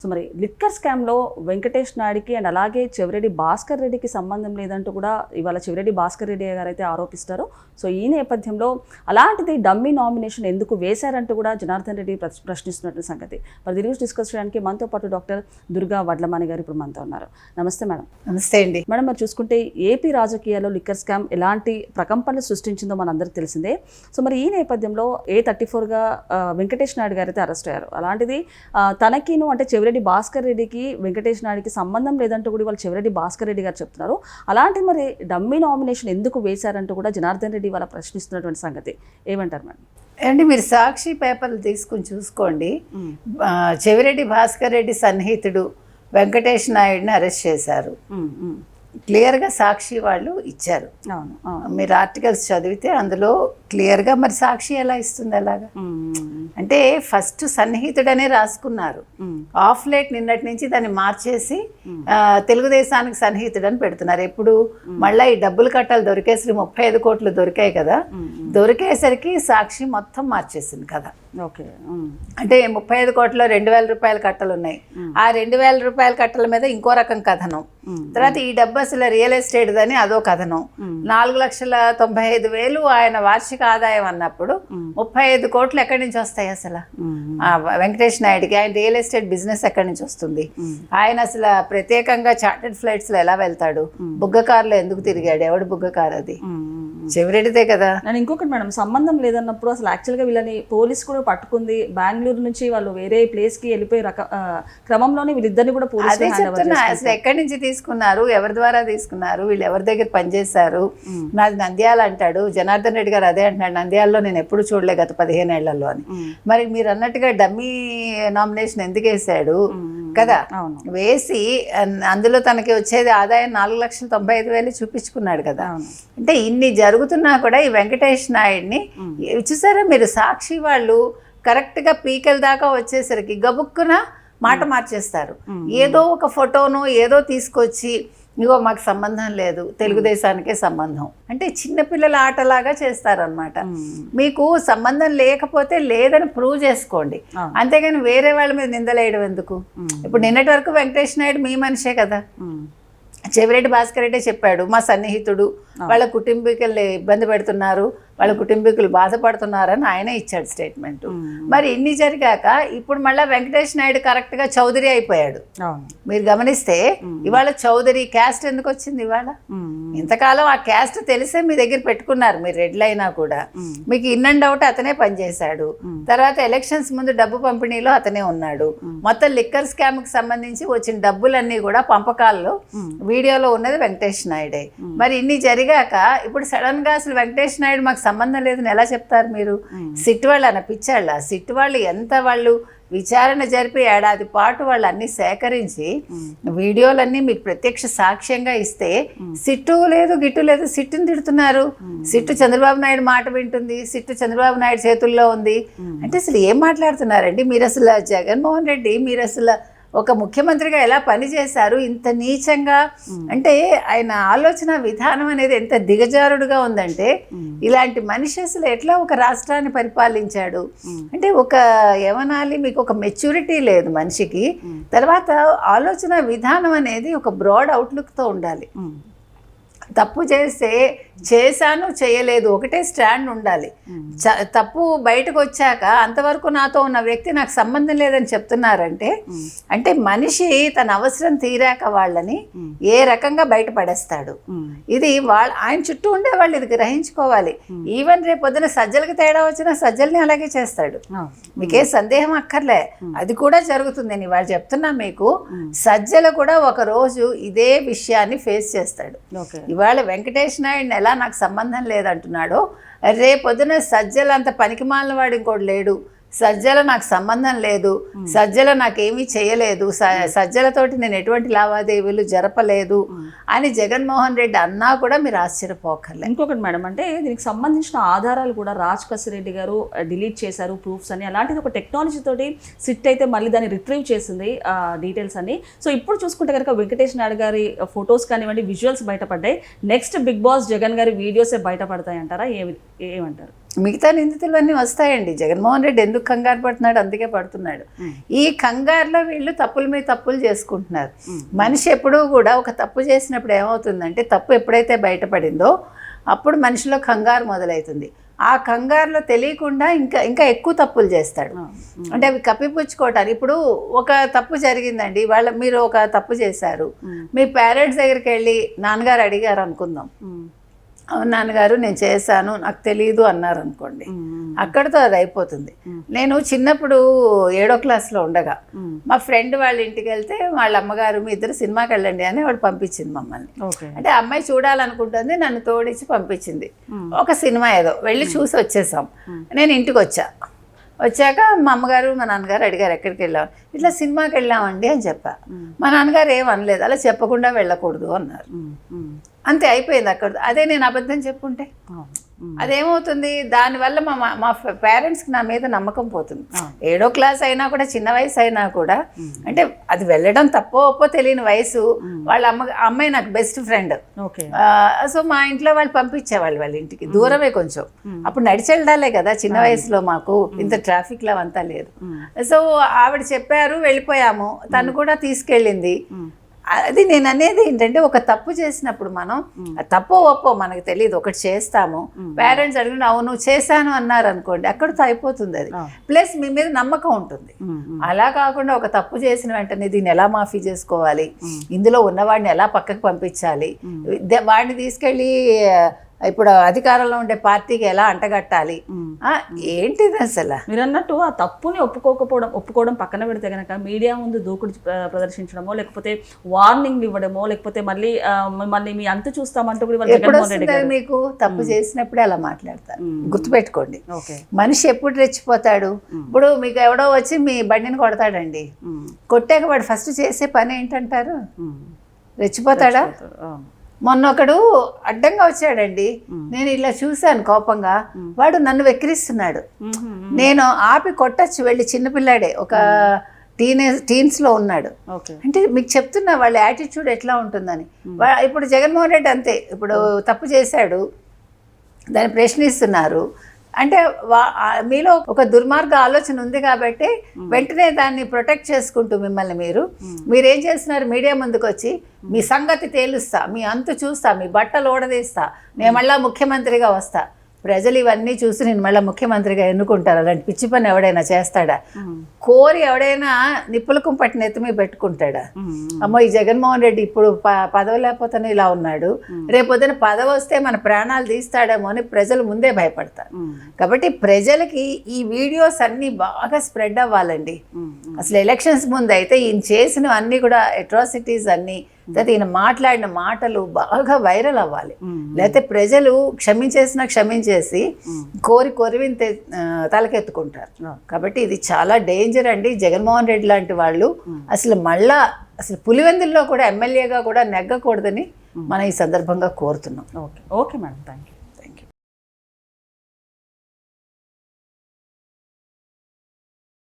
So మరి liquor స్కామ్లో వెంకటేష్ నాయుడికి అండ్ అలాగే చెవిరెడ్డి భాస్కర్ రెడ్డికి సంబంధం లేదంటూ కూడా ఇవాళ చెవిరెడ్డి భాస్కర్ రెడ్డి గారు అయితే ఆరోపిస్తారు. సో ఈ నేపథ్యంలో అలాంటిది డమ్మీ నామినేషన్ ఎందుకు వేశారంటూ కూడా జనార్దన్ రెడ్డి ప్రశ్నిస్తున్నటువంటి సంగతి. మరి దీని గురించి డిస్కస్ చేయడానికి మనతో పాటు డాక్టర్ దుర్గా వడ్లమాని గారు ఇప్పుడు మనతో ఉన్నారు. నమస్తే మేడం. నమస్తే అండి మేడం, మరి చూసుకుంటే ఏపీ రాజకీయాల్లో లిక్కర్ స్కామ్ ఎలాంటి ప్రకంపనలు సృష్టించిందో మనందరికీ తెలిసిందే. సో మరి ఈ నేపథ్యంలో A34గా వెంకటేష్ నాయుడు గారు అయితే అరెస్ట్ అయ్యారు. అలాంటిది తనకిను అంటే చెవిరెడ్డి భాస్కర్ రెడ్డికి వెంకటేష్ నాయుడికి సంబంధం లేదంటూ కూడా వాళ్ళు చెవిరెడ్డి భాస్కర్ రెడ్డి గారు చెప్తున్నారు. అలాంటి మరి డమ్మీ నామినేషన్ ఎందుకు వేశారంటూ కూడా జనార్దన్ రెడ్డి వాళ్ళ ప్రశ్నిస్తున్నటువంటి సంగతి ఏమంటారు మేడం? అండి, మీరు సాక్షి పేపర్లు తీసుకుని చూసుకోండి. చెవిరెడ్డి భాస్కర్ రెడ్డి సన్నిహితుడు వెంకటేష్ నాయుడిని అరెస్ట్ చేశారు. క్లియర్గా సాక్షి వాళ్ళు ఇచ్చారు. మీరు ఆర్టికల్స్ చదివితే అందులో క్లియర్గా, మరి సాక్షి ఎలా ఇస్తుంది అలాగా? అంటే ఫస్ట్ సన్నిహితుడనే రాసుకున్నారు. ఆఫ్ లేట్ నిన్నటి నుంచి దాన్ని మార్చేసి తెలుగుదేశానికి సన్నిహితుడని పెడుతున్నారు. ఎప్పుడు మళ్ళీ ఈ డబ్బులు కట్టాలి దొరికేసరికి 35 కోట్లు దొరికాయి కదా, దొరికేసరికి సాక్షి మొత్తం మార్చేసింది కదా. ఓకే, అంటే 35 కోట్ల 2,000 రూపాయల కట్టలు ఉన్నాయి. ఆ 2,000 రూపాయల కట్టల మీద ఇంకో రకం కథనం. తర్వాత ఈ డబ్బు అసలు రియల్ ఎస్టేట్ అని అదో కథనం. 4,95,000 ఆయన వార్షిక ఆదాయం అన్నప్పుడు 35 కోట్లు ఎక్కడి నుంచి వస్తాయి అసలు వెంకటేష్ నాయుడికి? ఆయన రియల్ ఎస్టేట్ బిజినెస్ ఎక్కడి నుంచి వస్తుంది? ఆయన అసలు ప్రత్యేకంగా చార్టెడ్ ఫ్లైట్స్ లో ఎలా వెళ్తాడు? బుగ్గ కారులో ఎందుకు తిరిగాడు? ఎవడు బుగ్గ కారు? అది చెవిరెడ్డితే కదా. నేను ఇంకొకటి మేడం, సంబంధం లేదన్నప్పుడు అసలు యాక్చువల్గా వీళ్ళని పోలీస్ కూడా పట్టుకుంది. బెంగళూరు నుంచి వాళ్ళు వేరే ప్లేస్ కి వెళ్ళిపోయి క్రమంలోనే వీళ్ళిద్దరిని కూడా పోలీస్ అసలు ఎక్కడి నుంచి తీసుకున్నారు, ఎవరి ద్వారా తీసుకున్నారు, వీళ్ళు ఎవరి దగ్గర పనిచేశారు? నాది నంద్యాల అంటాడు జనార్దన్ రెడ్డి గారు, అదే అంటున్నాడు నంద్యాలలో నేను ఎప్పుడు చూడలే గత 15 ఏళ్లలో అని. మరి మీరు అన్నట్టుగా డమ్మీ నామినేషన్ ఎందుకు వేసాడు కదా? వేసి అందులో తనకి వచ్చేది ఆదాయం 4,95,000 చూపించుకున్నాడు కదా. అంటే ఇన్ని జరుగుతున్నా కూడా ఈ వెంకటేష్ నాయుడిని చూసారా మీరు? సాక్షి వాళ్ళు కరెక్ట్గా పీకల దాకా వచ్చేసరికి గబుక్కున మాట మార్చేస్తారు. ఏదో ఒక ఫోటోను ఏదో తీసుకొచ్చి ఇగో మాకు సంబంధం లేదు, తెలుగుదేశానికే సంబంధం అంటే చిన్నపిల్లల ఆటలాగా చేస్తారనమాట. మీకు సంబంధం లేకపోతే లేదని ప్రూవ్ చేసుకోండి, అంతేగాని వేరే వాళ్ళ మీద నిందలేయడం ఎందుకు? ఇప్పుడు నిన్నటి వరకు వెంకటేష్ నాయుడు మీ మనిషే కదా. చెవిరెడ్డి భాస్కర్ రెడ్డి చెప్పాడు, మా సన్నిహితుడు వాళ్ళ కుటుంబీకుల్ని ఇబ్బంది పెడుతున్నారు, వాళ్ళ కుటుంబీకులు బాధపడుతున్నారని ఆయనే ఇచ్చాడు స్టేట్మెంట్. మరి ఇన్ని జరిగాక ఇప్పుడు మళ్ళీ వెంకటేష్ నాయుడు కరెక్ట్గా చౌదరి అయిపోయాడు. మీరు గమనిస్తే ఇవాళ చౌదరి క్యాస్ట్ ఎందుకు వచ్చింది ఇవాళ? ఇంతకాలం ఆ క్యాస్ట్ తెలిసే మీ దగ్గర పెట్టుకున్నారు మీరు, రెడ్లు అయినా కూడా. మీకు ఇన్ అండ్ అవుట్ అతనే పనిచేశాడు. తర్వాత ఎలక్షన్స్ ముందు డబ్బు పంపిణీలో అతనే ఉన్నాడు. మొత్తం లిక్కర్ స్కామ్కి సంబంధించి వచ్చిన డబ్బులన్నీ కూడా పంపకాల్లో వీడియోలో ఉన్నది వెంకటేష్ నాయుడే. మరి ఇన్ని జరిగాక ఇప్పుడు సడన్ గా అసలు వెంకటేష్ నాయుడు మాకు సంబంధం లేదని ఎలా చెప్తారు మీరు? సిట్ వాళ్ళు అనిపించాళ్ళ? సిట్ వాళ్ళు ఎంత వాళ్ళు విచారణ జరిపి ఏడాది పాటు వాళ్ళు అన్ని సేకరించి వీడియోలన్నీ మీకు ప్రత్యక్ష సాక్ష్యంగా ఇస్తే సిట్టు లేదు గిట్టు లేదు, సిట్టుని తిడుతున్నారు. సిట్టు చంద్రబాబు నాయుడు మాట వింటుంది, సిట్టు చంద్రబాబు నాయుడు చేతుల్లో ఉంది అంటే అసలు ఏం మాట్లాడుతున్నారండి మీరు? అసలు జగన్మోహన్ రెడ్డి మీరు అసలు ఒక ముఖ్యమంత్రిగా ఎలా పనిచేశారు ఇంత నీచంగా? అంటే ఆయన ఆలోచన విధానం అనేది ఎంత దిగజారుడుగా ఉందంటే, ఇలాంటి మనిషి అసలు ఎట్లా ఒక రాష్ట్రాన్ని పరిపాలించాడు అంటే ఒక ఏమనాలి, మీకు ఒక మెచ్యూరిటీ లేదు మనిషికి. తర్వాత ఆలోచన విధానం అనేది ఒక బ్రాడ్ అవుట్లుక్తో ఉండాలి. తప్పు చేస్తే చేశాను చేయలేదు ఒకటే స్టాండ్ ఉండాలి. తప్పు బయటకు వచ్చాక అంతవరకు నాతో ఉన్న వ్యక్తి నాకు సంబంధం లేదని చెప్తున్నారంటే అంటే మనిషి తన అవసరం తీరాక వాళ్ళని ఏ రకంగా బయటపడేస్తాడు. ఇది ఆయన చుట్టూ ఉండే వాళ్ళు ఇది గ్రహించుకోవాలి. ఈవెన్ రేపు పొద్దున సజ్జలకు తేడా వచ్చినా సజ్జల్ని అలాగే చేస్తాడు, మీకే సందేహం అక్కర్లే. అది కూడా జరుగుతుంది. నేను ఇవాళ చెప్తున్నా మీకు, సజ్జలు కూడా ఒక రోజు ఇదే విషయాన్ని ఫేస్ చేస్తాడు. ఇవాళ వెంకటేష్ నాయుడిని ఎలా నాకు సంబంధం లేదంటున్నాడో, రేపొద్దున సజ్జలు అంత పనికిమాలిన వాడు ఇంకోటి లేడు. సజ్జల నాకు సంబంధం లేదు, సజ్జల నాకేమీ చేయలేదు, సజ్జలతోటి నేను ఎటువంటి లావాదేవీలు జరపలేదు అని జగన్మోహన్ రెడ్డి అన్నా కూడా మీరు ఆశ్చర్యపోకర్లేదు. ఇంకొకటి మేడం, అంటే దీనికి సంబంధించిన ఆధారాలు కూడా రాజకసిరెడ్డి గారు డిలీట్ చేశారు ప్రూఫ్స్ అని. అలాంటిది ఒక టెక్నాలజీ తోటి సిట్ అయితే మళ్ళీ దాన్ని రిట్రీవ్ చేసింది డీటెయిల్స్ అన్ని. సో ఇప్పుడు చూసుకుంటే కనుక వెంకటేష్ నాయుడు గారి ఫొటోస్ కానివ్వండి, విజువల్స్ బయటపడ్డాయి. నెక్స్ట్ బిగ్ బాస్ జగన్ గారి వీడియోసే బయటపడతాయి అంటారా? ఏమంటారు? మిగతా నిందితులన్నీ వస్తాయండి. జగన్మోహన్ రెడ్డి ఎందుకు కంగారు పడుతున్నాడు, అందుకే పడుతున్నాడు. ఈ కంగారులో వీళ్ళు తప్పుల మీద తప్పులు చేసుకుంటున్నారు. మనిషి ఎప్పుడూ కూడా ఒక తప్పు చేసినప్పుడు ఏమవుతుందంటే, తప్పు ఎప్పుడైతే బయటపడిందో అప్పుడు మనిషిలో కంగారు మొదలవుతుంది. ఆ కంగారులో తెలియకుండా ఇంకా ఇంకా ఎక్కువ తప్పులు చేస్తాడు. అంటే అవి కప్పిపుచ్చుకోవటానికి. ఇప్పుడు ఒక తప్పు జరిగిందండి, మీరు ఒక తప్పు చేశారు, మీ పేరెంట్స్ దగ్గరికి వెళ్ళి నాన్నగారు అడిగారు అనుకుందాం, అవును నాన్నగారు నేను చేశాను నాకు తెలియదు అన్నారు అనుకోండి, అక్కడితో అది అయిపోతుంది. నేను చిన్నప్పుడు 7వ క్లాస్లో ఉండగా మా ఫ్రెండ్ వాళ్ళ ఇంటికి వెళ్తే వాళ్ళ అమ్మగారు మీ ఇద్దరు సినిమాకి వెళ్ళండి అని వాడు పంపించింది మమ్మల్ని. అంటే అమ్మాయి చూడాలనుకుంటుంది, నన్ను తోడిచ్చి పంపించింది. ఒక సినిమా ఏదో వెళ్ళి చూసి వచ్చేసాం. నేను ఇంటికి వచ్చాక మా అమ్మగారు మా నాన్నగారు అడిగారు ఎక్కడికి వెళ్ళాం, ఇట్లా సినిమాకి వెళ్ళామండి అని చెప్పా. మా నాన్నగారు ఏమనలేదు, అలా చెప్పకుండా వెళ్ళకూడదు అన్నారు. అంతే, అయిపోయింది అక్కడ. అదే నేను అబద్ధం చెప్పుంటే అదేమవుతుంది, దానివల్ల మా పేరెంట్స్కి నా మీద నమ్మకం పోతుంది. 7వ క్లాస్ అయినా కూడా, చిన్న వయసు అయినా కూడా, అంటే అది వెళ్ళడం తప్పో ఒప్పో తెలియని వయసు. వాళ్ళ అమ్మాయి నాకు బెస్ట్ ఫ్రెండ్. సో మా ఇంట్లో వాళ్ళు పంపించేవాళ్ళు వాళ్ళ ఇంటికి, దూరమే కొంచెం. అప్పుడు నడిచి వెళ్ళాలే కదా చిన్న వయసులో, మాకు ఇంత ట్రాఫిక్లో అంతా లేదు. సో ఆవిడ చెప్పారు, వెళ్ళిపోయాము. తను కూడా తీసుకెళ్ళింది. అది నేను అనేది ఏంటంటే, ఒక తప్పు చేసినప్పుడు మనం తప్పో ఒప్పో మనకు తెలియదు, ఒకటి చేస్తాము, పేరెంట్స్ అడిగిన అవును చేశాను అన్నారు అనుకోండి, అక్కడితో అయిపోతుంది అది. ప్లస్ మీ మీద నమ్మకం ఉంటుంది. అలా కాకుండా ఒక తప్పు చేసిన వెంటనే దీన్ని ఎలా మాఫీ చేసుకోవాలి, ఇందులో ఉన్నవాడిని ఎలా పక్కకు పంపించాలి, వాడిని తీసుకెళ్ళి ఇప్పుడు అధికారంలో ఉండే పార్టీకి ఎలా అంటగట్టాలి, ఏంటిది అసలు? మీరు అన్నట్టు ఆ తప్పుని ఒప్పుకోవడం పక్కన పెడితే కనుక, మీడియా ముందు దూకుడు ప్రదర్శించడమో, లేకపోతే వార్నింగ్ ఇవ్వడమో, లేకపోతే మళ్ళీ మీ అంతు చూస్తామంటూ కూడా మీకు తప్పు చేసినప్పుడే అలా మాట్లాడతారు. గుర్తుపెట్టుకోండి, మనిషి ఎప్పుడు రెచ్చిపోతాడు. ఇప్పుడు మీకు ఎవడో వచ్చి మీ బండిని కొడతాడండి, కొట్టాక వాడు ఫస్ట్ చేసే పని ఏంటంటారు? రెచ్చిపోతాడా? మొన్న ఒకడు అడ్డంగా వచ్చాడండి, నేను ఇలా చూశాను కోపంగా, వాడు నన్ను వెక్కిరిస్తున్నాడు. నేను ఆపి కొట్టచ్చు వెళ్ళి, చిన్నపిల్లాడే, ఒక టీన్స్లో ఉన్నాడు. అంటే మీకు చెప్తున్నా వాళ్ళ యాటిట్యూడ్ ఎట్లా ఉంటుందని. ఇప్పుడు జగన్మోహన్ రెడ్డి అంతే, ఇప్పుడు తప్పు చేశాడు, దాన్ని ప్రశ్నిస్తున్నారు. అంటే మీలో ఒక దుర్మార్గ ఆలోచన ఉంది కాబట్టి వెంటనే దాన్ని ప్రొటెక్ట్ చేసుకుంటూ మిమ్మల్ని మీరేం చేస్తున్నారు, మీడియా ముందుకు వచ్చి మీ సంగతి తేలుస్తా, మీ అంతు చూస్తా, మీ బట్టలు ఓడదీస్తా, నేను మళ్ళీ ముఖ్యమంత్రిగా వస్తా. ప్రజలు ఇవన్నీ చూసి నేను మళ్ళీ ముఖ్యమంత్రిగా ఎన్నుకుంటారు. అలాంటి పిచ్చి పని ఎవడైనా చేస్తాడా? కోరి ఎవడైనా నిప్పుల కుంపటి నెత్తిమీ పెట్టుకుంటాడా? అమ్మో ఈ జగన్మోహన్ రెడ్డి ఇప్పుడు పదవి లేకపోతేనే ఇలా ఉన్నాడు, రేపొద్దున పదవి వస్తే మన ప్రాణాలు తీస్తాడేమో అని ప్రజలు ముందే భయపడతారు. కాబట్టి ప్రజలకి ఈ వీడియోస్ అన్నీ బాగా స్ప్రెడ్ అవ్వాలండి. అసలు ఎలక్షన్స్ ముందు అయితే ఈయన చేసినవి అన్నీ కూడా అట్రాసిటీస్ అన్నీ, లేకపోతే ఈయన మాట్లాడిన మాటలు బాగా వైరల్ అవ్వాలి. లేకపోతే ప్రజలు క్షమించేసి కొరివిని తలకెత్తుకుంటారు. కాబట్టి ఇది చాలా డేంజర్ అండి. జగన్మోహన్ రెడ్డి లాంటి వాళ్ళు అసలు పులివెందుల్లో కూడా ఎమ్మెల్యేగా కూడా నెగ్గకూడదని మనం ఈ సందర్భంగా కోరుతున్నాం. Okay madam, thank you.